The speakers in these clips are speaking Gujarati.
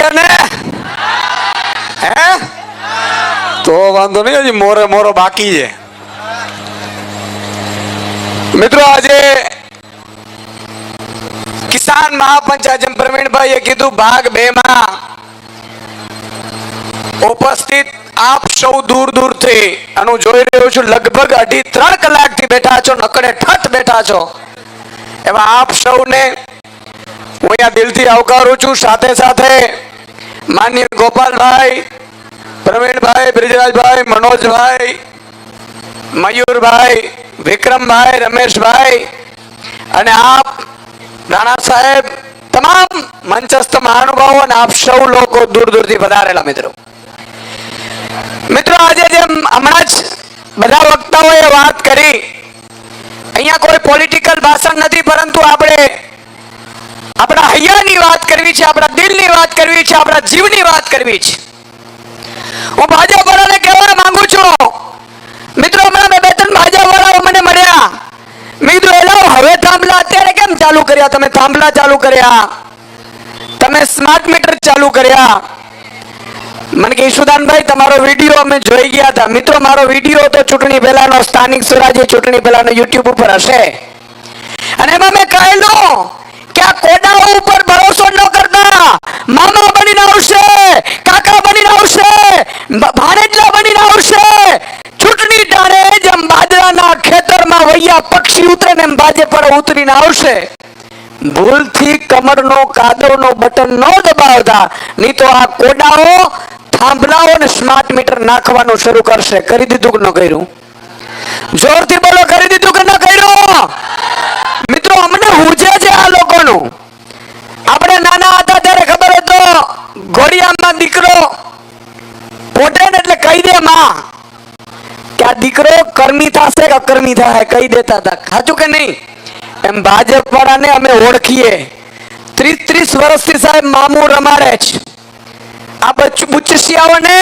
ગયા ને? હે તો વાંધો નહીં, હજી મોરે મોરો બાકી છે. મિત્રો આજે કિસાન મહાપંચાયત જેમ પ્રવીણભાઈએ કીધું ભાગ 2 માં ઉપસ્થિત આપ સૌ દૂર દૂરથી અને હું જોઈ રહ્યો છું લગભગ 2.5-3 કલાકથી બેઠા છો, નકડે ઠઠ બેઠા છો. એવા આપ સૌને હું અહીંયા દિલથી આવકારું છું. સાથે સાથે માનનીય ગોપાલભાઈ, પ્રવીણભાઈ, બ્રિજરાજભાઈ, મનોજભાઈ, મયુરભાઈ, વિક્રમભાઈ, રમેશભાઈ અને આપ રાણા સાહેબ, તમામ મંચસ્થ મહાનુભાવો અને આપ સૌ લોકો દૂર દૂરથી પધારેલા મિત્રો. આજે જેમ હમણાં જ બધા વક્તાઓએ વાત કરી, અહીંયા કોઈ પોલિટિકલ ભાષણ નથી, પરંતુ આપણે આપણા હૈયાની વાત કરવી છે, આપણા દિલની વાત કરવી છે, આપણા જીવની વાત કરવી છે. હું ભાજપ વાળાને કહેવા માંગુ છું મિત્રો, હમણાં 2-3 ભાજપ વાળાઓ મને મળ્યા. મેં કીધું એલાઓ હવે થાંભલા અત્યારે કેમ ચાલુ કર્યા? તમે થાંભલા ચાલુ કર્યા, તમે સ્માર્ટ મીટર ચાલુ કર્યા. મને કે ઈશુદાનભાઈ તમારો વિડીયો અમે જોઈ ગયા હતા. મિત્રો મારો વિડીયો તો ચૂંટણી પહેલાનો, સ્થાનિક સ્વરાજ્ય ચૂંટણી પહેલાનો યુટ્યુબ ઉપર હશે, અને એમાં મેં કહેલું કે આ કોડાઓ ઉપર ભરોસો ન કરતા. મામા બનીને આવશે, કાકા બનીને આવશે, ભાણેજલા બનીને આવશે. ચૂંટણી ટાણે જેમ બાજરાના ખેતરમાં વૈયા પક્ષી ઉતરે ને એમ ભાજપ પર ઉતરીને આવશે. ભૂલથી કમરનો કાદવનો બટન ન દબાવતા, નહીં તો આ કોડાઓ થાંભલાઓ ને સ્માર્ટ મીટર નાખવાનું શરૂ કરશે. કરી દીધું કે ન કર્યું? જોરથી બોલો, કરી દીધું કે ન કર્યું? મિત્રો અમને હુજે છે આ લોકોનું. આપણે નાના હતા ત્યારે ખબર હતો, ઘોડિયામાં દીકરો પોતે ને એટલે કહી દે માં કે આ દીકરો કર્મી થશે કે અકર્મી થાય, કહી દેતા હતા. સાચું કે નહીં? એમ ભાજપ વાળાને અમે ઓળખીએ. 30 વર્ષથી સાહેબ મામું રમાડે છે. આ બુચસિયાઓને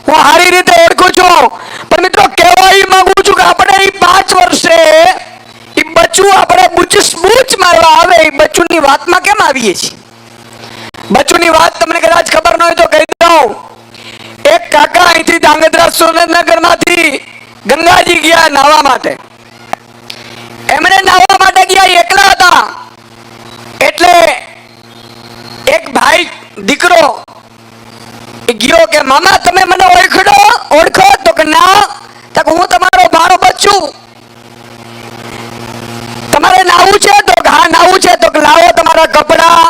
હું સારી રીતે ઓળખું છું. પણ મિત્રો કહેવા એ માંગુ છું કે આપણે 5 વર્ષે એ બચ્ચું આપણે બૂચ મારવા આવે, એ બચ્ચુની વાતમાં કેમ આવીએ છીએ? બચ્ચુની વાત તમને કદાચ ખબર ન હોય તો કહી દઉં. એક કાકા અહીંથી ધાંગધ્રા સુરેન્દ્રનગરમાંથી ગંગાજી ગયા નાહવા માટે. એમણે નાહવા માટે ગયા, એકલા હતા. એટલે એક ભાઈ દીકરો ગયો કે મામા તમે મને ઓળખો? તો કે ના. તો હું તમારો ભાણો બચ્ચું, તમારે નાવું છે? તો હા નાવું છે. તો લાવો તમારા કપડા,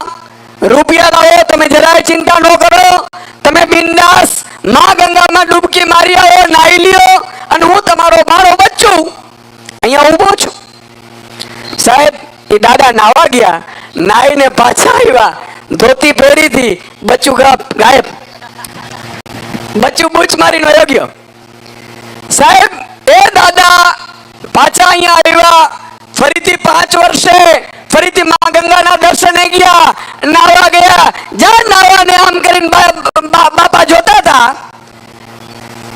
રૂપિયા લાવો, તમે જરાય ચિંતા ન કરો, તમે બિંદાસ માં ગંગામાં ડૂબકી મારી આવો, નાહી લ્યો, અને હું તમારો ભાણો બચ્ચું અહીંયા ઊભો છું. સાહેબ એ દાદા નાવા ગયા, નાહીને પાછા આવ્યા, ધોતી પહેરીથી, બચ્ચું ગાયબ. બચ્ચું બૂચ મારીને વયો ગયો. સાહેબ એ દાદા પાછા અહીંયા આવ્યા, ફરીથી 5 વર્ષે ફરીથી માં ગંગાના દર્શને ગયા, નાવા ગયા. જ્યાં નાવાને આમ કરીને બાપા જોતા હતા,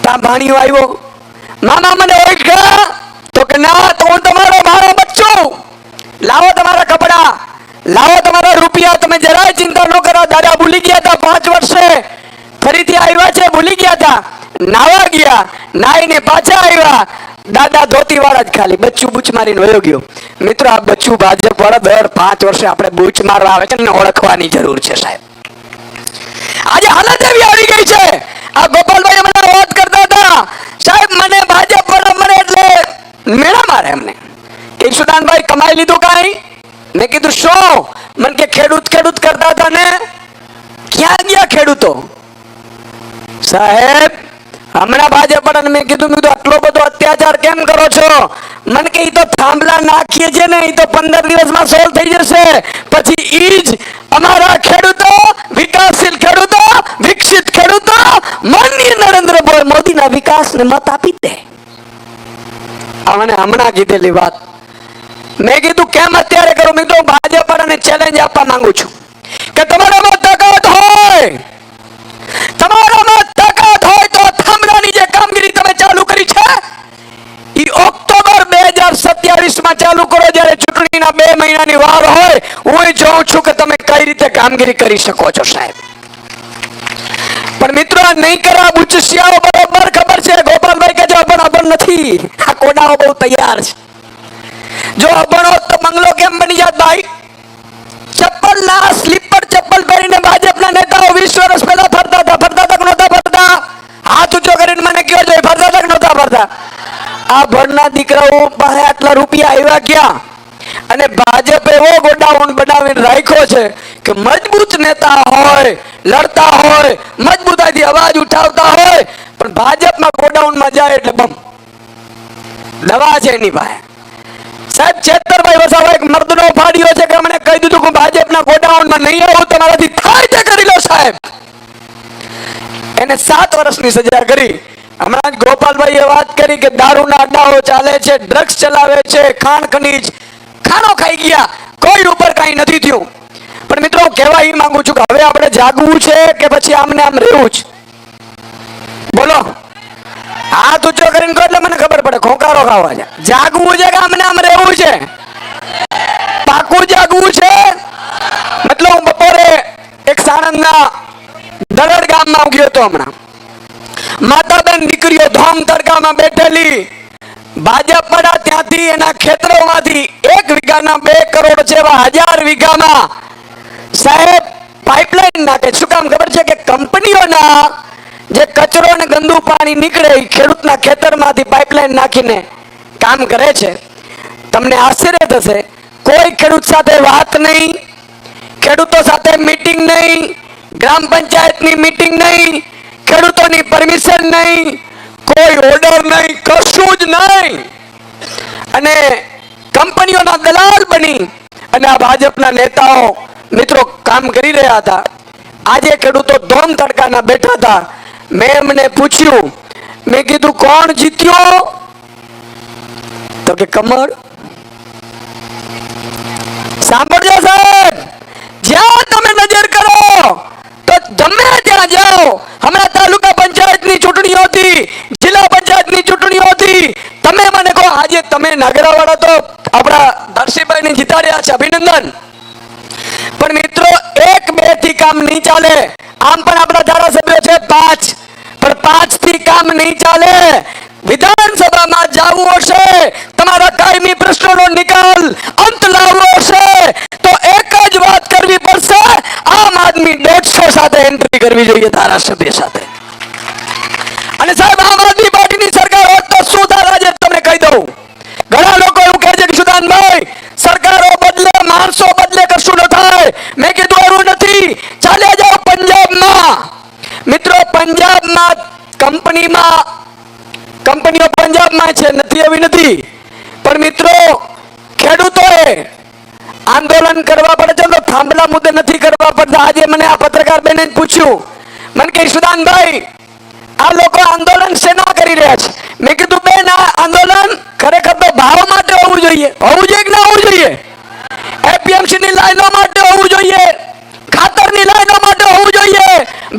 ત્યાં ભાણિયો આવ્યો. મામા મને ઓળખ્યા? તો કે ના. તો હું તમારો ભાણો બચ્ચું, લાવો તમારા કપડા, લાવો તમારા રૂપિયા, તમે જરાય ચિંતા ન કરો. દાદા ભૂલી ગયા હતા 5 વર્ષે, ફરીથી આવ્યા છે, ભૂલી ગયા હતા. નાવા ગયા, નાહીને પાછા આવ્યા. દાદા ધોતી વાળા જ ખાલી, બચ્ચું બૂચ મારીને વયો ગયો. મિત્રો આ બચ્ચું ભાજપ વાળા દર 5 વર્ષે આપણે બૂચ મારવા આવે છે ને ઓળખવાની જરૂર છે સાહેબ. આજે હાલત એવી આવી ગઈ છે. આ ગોપાલભાઈ મને વાત કરતા હતા, સાહેબ મને ભાજપ વાળા મને એટલે મેળા મારે. એમને ઈશુદાનભાઈ કમાઈ લીધું કાંઈ? મેં કીધું શું? મને કે ખેડૂત કરતા હતા ને, ક્યાં ગયા ખેડૂતો? સાહેબ હમણાં ભાજપ વાળાને મેં કીધું આટલો બધો અત્યાચાર કેમ કરો છો? મને કે તો થાંભલા નાખીએ છે ને, એ તો 15 દિવસમાં સોલ્વ થઈ જશે. પછી ઈ જ અમારા ખેડૂતો, વિકાસશીલ ખેડૂતો, વિકસિત ખેડૂતો માનનીય નરેન્દ્ર મોદીના વિકાસને મત આપી દે. મને હમણાં કીધેલી વાત. મેં કીધું કેમ અત્યારે કરો? મેં કીધું ભાજપ વાળાને ચેલેન્જ આપવા માંગુ છું કે તમારામાં તાકાત હોય, તમારામાં તાકાત હોય તો થાંભલાની જે કામગીરી તમે ચાલુ કરી છે એ ઓક્ટોબર 2027 માં ચાલુ કરો, જ્યારે ચૂંટણીના 2 મહિનાની વાર હોય. હું જોઉં છું કે તમે કઈ રીતે કામગીરી કરી શકો છો સાહેબ. અબણા નહીં કરા બુચસિયાઓ બરોબર ખબર છે. ગોપાલભાઈ કે જો અબણ નથી, આ કોડાઓ બહુ તૈયાર છે. જો અબણો તો બંગલો કેમ બની જાત ભાઈ? ચપ્પલ ના સ્લીપર ચપ્પલ પહેરીને ભાજપના નેતાઓ 20 વર્ષ પહેલા ફરતા હતા નહોતા ફરતા? હાથ ઊંચો કરીને મને કયો જોઈએ, ફરતા હતા કે નહોતા ફરતા? આ ભણના દીકરાઓ પાસે આટલા રૂપિયા આવ્યા ક્યાં? અને ભાજપ એવો ગોડાઉન બનાવીને રાખ્યો છે કે મજબૂત નેતા હોય, લડતા હોય, મજબૂતાઈથી અવાજ ઉઠાવતા હોય, પણ ભાજપમાં ગોડાઉનમાં જાય એટલે બમ દવા છે એની પાસે. સાહેબ છેતરભાઈ વસાવા એક મર્દનો ફાડ્યો છે કે મને કહી દીધું કે ભાજપના ગોડાઉનમાં નહીં આવું, તમારાથી થાય તે કરી લો સાહેબ. એને 7 વર્ષની સજા કરી. હમણાં જ ગોપાલભાઈએ વાત કરી કે દારૂના અડ્ડાઓ ચાલે છે, ડ્રગ્સ ચલાવે છે, ખાણ ખનીજ ખાણો ખાઈ ગયા, કોઈ ઉપર કઈ નથી થયું. પણ મિત્રો કહેવા એ માંગુ છું કે હવે આપણે જાગવું છે કે પછી આમને આમ રહેવું છે? બોલો, હાથ ઊંચો કરીને કહો એટલે મને ખબર પડે. ખોંકારો ખાવા છે. જાગવું છે કે આમને આમ રહેવું છે? પાકું જાગવું છે. મતલબ હું બપોરે એક સાણંદના દરડ ગામમાં ગયો હતો. હમણાં માતાબેન દીકરીઓ ધોમ તડકામાં બેઠેલી, ભાજપ પડા ત્યાંથી એના ખેતરોમાંથી 1 વીઘાના 2 કરોડ જેવા 1000 વીઘામાં સાહેબ પાઇપલાઇન નાખે. શું કામ ખબર છે? કે કંપનીઓના જે કચરો અને ગંદુ પાણી નીકળે એ ખેડૂતના ખેતરમાંથી પાઇપલાઇન નાખીને કામ કરે છે. તમને આશ્ચર્ય થશે, કોઈ ખેડૂત સાથે વાત નહીં, ખેડૂતો સાથે મીટિંગ નહીં, ગ્રામ પંચાયતની મીટિંગ નહીં, ખેડૂતોની પરમિશન નહીં, કોઈ ઓર્ડર નહીં, કશું જ નહીં. અને કંપનીઓના દલાલ બની અને આ ભાજપના નેતાઓ મિત્રો કામ કરી રહ્યા હતા. આજે ખેડૂતો ધોમ તડકાના બેઠા હતા. મેં એમને પૂછ્યું, મેં કીધું કોણ જીત્યો? તો કે કમળ. સાંભળજો સાહેબ, જ્યાં તમે નજર કરો તો ગમે ત્યાં જાઓ. હમણાં તાલુકા પંચાયતની ચૂંટણીઓ હતી, જિલ્લા પંચાયતની ચૂંટણીઓ હતી. તમે મને કહો, આજે તમે નાગરાવાળા તો આપણા દર્શીભાઈને જીતાડ્યા છે, અભિનંદન. પણ મિત્રો 1-2 થી કામ નહીં ચાલે. આમ પણ આપણા ધારાસભ્યો છે 5, પણ 5 થી કામ નહીં ચાલે. વિધાનસભામાં જવું હશે, તમારા કાયમી પ્રશ્નોનો નિકાલ અંત લાવવો હશે તો એક જ વાત કરવી પડશે, આમ આદમી 150 સાથે એન્ટ્રી કરવી જોઈએ ધારાસભ્ય સાથે. અને સાહેબ આમ આદમી પાર્ટીની સરકાર હોત તો શું થાય આજે તમને કહી દઉં. ઘણા લોકો એવું કહે છે કે સુદાનભાઈ સરકારો બદલે માણસો બદલે કશું ન થાય. મેં કીધું એવું નથી. ચાલે જાઓ પંજાબમાં. મિત્રો પંજાબમાં કંપનીઓ પંજાબમાં છે, નથી એવી નથી. પણ મિત્રો ખેડૂતોએ આંદોલન કરવા પડે છે તો થાંભલા મુદ્દે નથી કરવા પડતા. આજે મને આ પત્રકાર બેને પૂછ્યું, મને કે સુદાનભાઈ આ લોકો આંદોલન શેના કરી રહ્યા છે? મેં કીધું બેન આ આંદોલન ખરેખર તો ભાવ માટે હોવું જોઈએ કે ના હોવું જોઈએ? એપીએમસી ની લાઈનો માટે હોવું જોઈએ, ખાતરની લાઈનો માટે હોવું જોઈએ,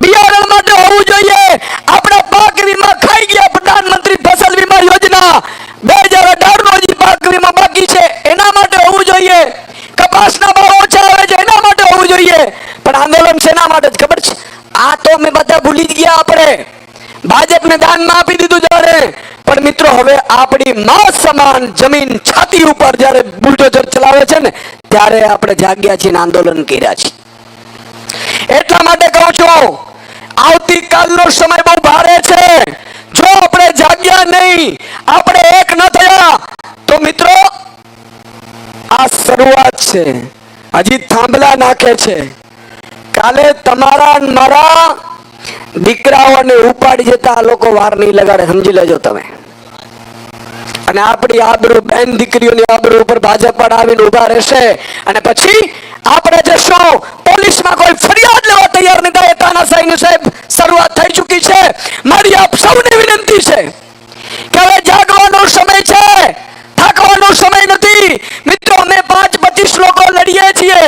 બિયારણ માટે હોવું જોઈએ. આપણા પાક વીમા ખાઈ ગયા, પ્રધાનમંત્રી ફસલ વીમા યોજના 2018 નો જે પાક વીમા બાકી છે એના માટે હોવું જોઈએ. કપાસના ભાવ ઓછા આવે છે એના માટે હોવું જોઈએ. પણ આંદોલન શેના માટે ખબર છે? આ તો અમે બધા ભૂલી જ ગયા. આપણે ભાજપને દાનમાં આપી દીધું જ્યારે. પણ મિત્રો હવે આપણી માં સમાન જમીન છાતી ઉપર જ્યારે બુલડોઝર ચલાવે છે ને ત્યારે આપણે જાગ્યા છીએ, આંદોલન કર્યા છે. એટલા માટે કહું છું, આવતીકાલનો સમય બહુ ભારે છે. જો આપણે જાગ્યા નહીં, આપણે એક ન થયા તો મિત્રો આ શરૂઆત છે. હજી થાંભલા નાખે છે. કાલે તમારા મારા દીકરાઓને ઉપાડી જતા આ લોકો વાર નહીં લગાડે, સમજી લેજો તમે. અને આપણી આબરૂ, બેન દીકરીઓની આબરૂ ઉપર ભાજપ પણ આવીને ઉભા રહેશે. અને પછી આપણે જશું પોલીસમાં કોઈ ફરિયાદ લેવા તૈયાર નહીં થાય. તાનાશાહીની સાહેબ શરૂઆત થઈ ચૂકી છે. મારી આપ સૌને વિનંતી છે કે હવે જાગવાનો સમય છે, થાકવાનો સમય નથી. મિત્રો અમે 5-25 લોકો લડીએ છીએ.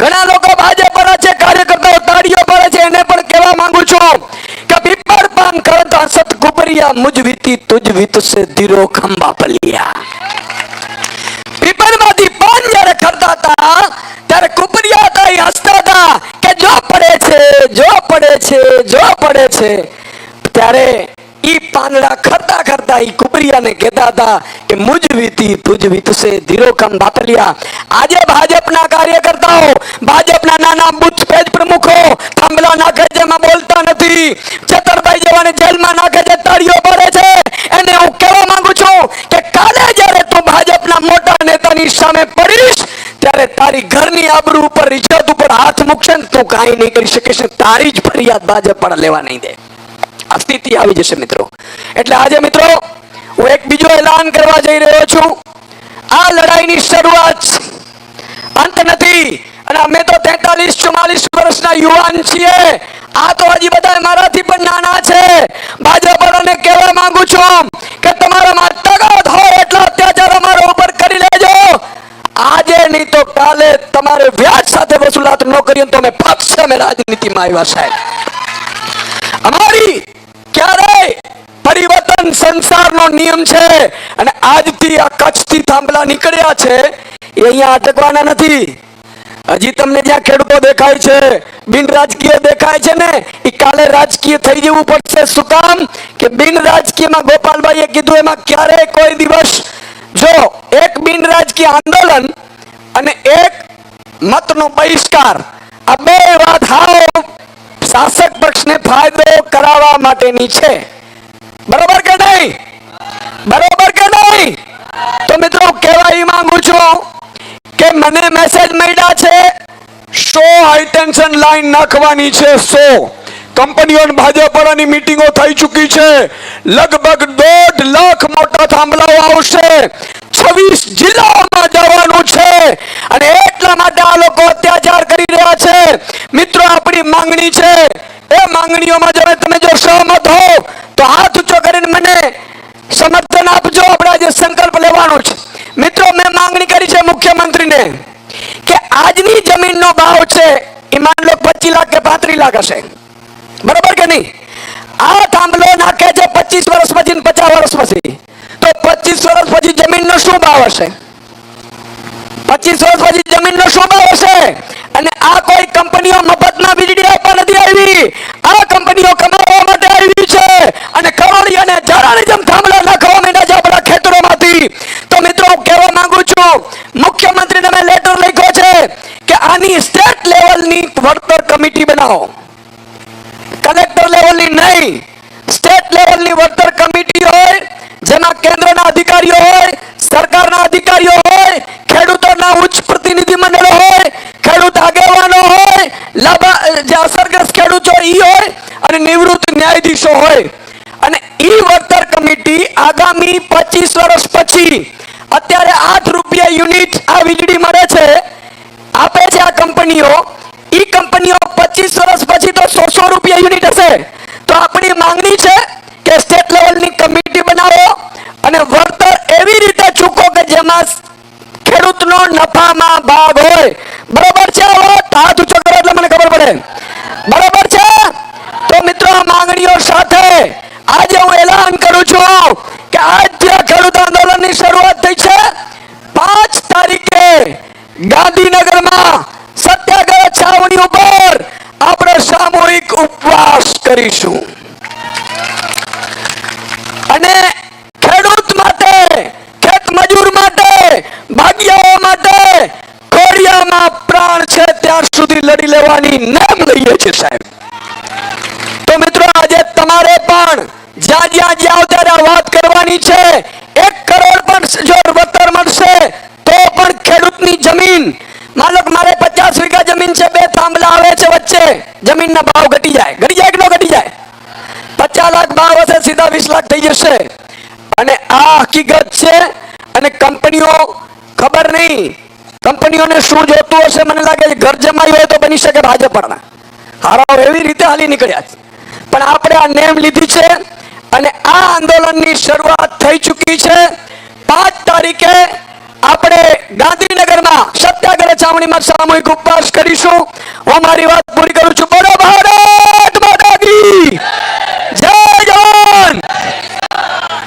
ઘણા લોકો ભાજપ પર છે, કાર્યકર્તાઓ તાળીઓ પડે છે. એને પણ કહેવા માંગુ છું કે પીપળ પાન કરતા સત કુબરિયા મુજ વીતી તુજ વીત સે ધીરો ખંભા પલિયા. પીપળમાંથી પાન જ્યારે કરતા હતા ત્યારે કુબરિયા હતા, હસતા હતા કે જો પડે છે છે ત્યારે ઈ પાંદડા ખરતા ખરતા ઈ કુબરિયાને કહેતા હતા કે મુજ વીતી તુજ વીતશે ધીરો કમ બાતલિયા. આજે ભાજપના કાર્યકર્તાઓ, ભાજપના નાના બુથ પેજ પ્રમુખો થાંભલા નાખે છે, એમાં બોલતા નથી. ચતરભાઈ જેવાને જેલમાં નાખે છે, તાળીઓ પડે છે. એને હું કહેવા માંગુ છું કે કાલે જ્યારે તું ભાજપના મોટા નેતાની સામે પડીશ ત્યારે તારી ઘરની આબરૂ ઉપર, ઇજ્જત ઉપર હાથ મૂકશે ને તું કાંઈ નહીં કરી શકીશ. તારી જ ફરિયાદ ભાજપ પણ લેવા નહીં દે. આ સ્થિતિ આવી જશે મિત્રો. એટલે આજે મિત્રો હું એક બીજો એલાન કરવા જઈ રહ્યો છું. આ લડાઈની શરૂઆત, અંત નથી. અને અમે તો 43-44 વર્ષના યુવાન છીએ. આ તો હજી બધા મારાથી પણ નાના છે. ભાજપને કહેવા માંગુ છું કે તમારામાં તાકાત હોય એટલો અત્યાચાર અમારા ઉપર કરી લેજો. આજે નહીં તો કાલે તમારે વ્યાજ સાથે વસૂલાત ન કરીએ તો અમે પક્ષ અમે રાજનીતિમાં આવ્યા સાહેબ. અમારી ક્યારેય પરિવર્તન સંસારનો નિયમ છે. અને આજથી આ કચ્છથી થાંભલા નીકળ્યા છે એ અહીંયા અટકવાના નથી. હજી તમને જ્યાં ખેડૂતો દેખાય છે, બિન રાજકીય દેખાય છે ને, એ કાલે રાજકીય થઈ જવું પડશે. શું કામ? કે બિન રાજકીયમાં ગોપાલભાઈએ કીધું એમાં ક્યારેય કોઈ દિવસ જો એક બિન રાજકીય આંદોલન અને એક મતનો બહિષ્કાર, આ બે વાત હાવ શાસક પક્ષને ફાયદો કરાવવા માટેની છે. બરોબર કે નહીં? બરોબર કે નહીં? તો મિત્રો કહેવા એ માંગુ છું કે મને મેસેજ મળ્યા છે 100 હાઈટેન્શન લાઈન નાખવાની છે. 100 કંપનીઓ ભાજપની મીટિંગો થઈ ચૂકી છે. લગભગ 1.5 લાખ મોટા થાંભલાઓ આવશે. 26 જિલ્લાઓમાં જવાનું છે. અને એટલા માટે આ લોકો અત્યાચાર કરી રહ્યા છે. મિત્રો આપણી માંગણી છે, એ માંગણીઓમાં તમે જો સહમત હો તો હાથ ઊંચો કરીને મને સમર્થન આપજો. આપણે આજે સંકલ્પ લેવાનો છે. મિત્રો મેં માંગણી કરી છે મુખ્યમંત્રીને કે આજની જમીનનો ભાવ છે એ માન લો 25 લાખ કે 35 લાખ હશે. બરોબર કે નહીં? આ થાંભલો નાખે છે 25 વર્ષ પછી, 50 વર્ષ પછી. તો 25 વર્ષ પછી જમીનનો શું ભાવ હશે? 25 વર્ષ પછી જમીનનો શું ભાવ હશે? અને આ કોઈ કંપનીઓ મફતમાં વીજળી આપવા નથી આવી. આ કંપનીઓ કમાવા માટે આવી છે. અને કરોડી અને જરાની જેમ થાંભલા નાખવા માંડ્યા છે આપણા ખેતરોમાંથી. તો મિત્રો હું કહેવા માંગુ છું, મુખ્યમંત્રીને મેં લેટર લખ્યો છે કે આની સ્ટેટ લેવલની વળતર કમિટી બનાવો. કલેક્ટર લેવલની નહીં, સ્ટેટ લેવલની વળતર કમિટી હોય જેમાં કેન્દ્રના અધિકારીઓ હોય, સરકારના અધિકારીઓ હોય, ખેડૂતોના ઉચ્ચ પ્રતિનિધિ મંડળો હોય, ખેડૂત આગેવાનો હોય, જે અસરગ્રસ્ત ખેડૂતો ઈ હોય અને નિવૃત્ત ન્યાયાધીશો હોય. અને ઈ વળતર કમિટી આગામી 25 વર્ષ પછી અત્યારે 8 રૂપિયા યુનિટ આ વીજળી મળે છે, આપે છે આ કંપનીઓ. ઈ કંપનીઓ 25 વર્ષ પછી તો 100 રૂપિયા યુનિટ હશે. તો આપણી માંગણી છે કે સ્ટેટ લેવલની કમિટી બનાવો અને વળતર એવી રીતે ચૂકો કે જેમાં ખેડૂતનો નફામાં ભાગ હોય. બરોબર છે? હાથ ઊંચો કરો એટલે મને ખબર પડે. બરોબર છે? તો મિત્રો આ માંગણીઓ સાથે આજે હું એલાન કરું છું કે આજથી આ ખેડૂત આંદોલનની શરૂઆત થઈ છે. 5 તારીખે ગાંધીનગરમાં સત્યાગ્રહ છાવણી ઉપર આપણે સામૂહિક ઉપવાસ કરીશું. અને ખેડૂત માટે, ખેત મજૂર માટે, ભાગિયાઓ માટે ખોડિયામાં પ્રાણ છે ત્યાં સુધી લડી લેવાની નેમ લઈએ છીએ સાહેબ. તો મિત્રો આજે તમારે પણ જ્યાં જ્યાં જાઓ ત્યારે વાત કરવાની છે. 1 કરોડ પણ જો વળતર મળશે તો પણ ખેડૂતની જમીન, માનો કે મારે 50 વીઘા જમીન છે, 2 થાંભલા આવે છે વચ્ચે, જમીનના ભાવ ઘટી જાય કે ન ઘટી જાય? 50 લાખ ભાવ હશે, સીધા 20 લાખ થઈ જશે. અને આ હકીકત છે. અને કંપનીઓ, ખબર નહીં કંપનીઓને શું જોતું હશે. મને લાગે છે ઘર જમાઈ હોય તો બની શકે ભાજપના હારાઓ એવી રીતે હાલી નીકળ્યા છે. પણ આપણે આ નેમ લીધી છે અને આ આંદોલનની શરૂઆત થઈ ચૂકી છે. 5 તારીખે આપણે ગાંધીનગરમાં સત્યાગ્રહ છાવણીમાં સામૂહિક ઉપવાસ કરીશું. હું મારી વાત પૂરી કરું છું.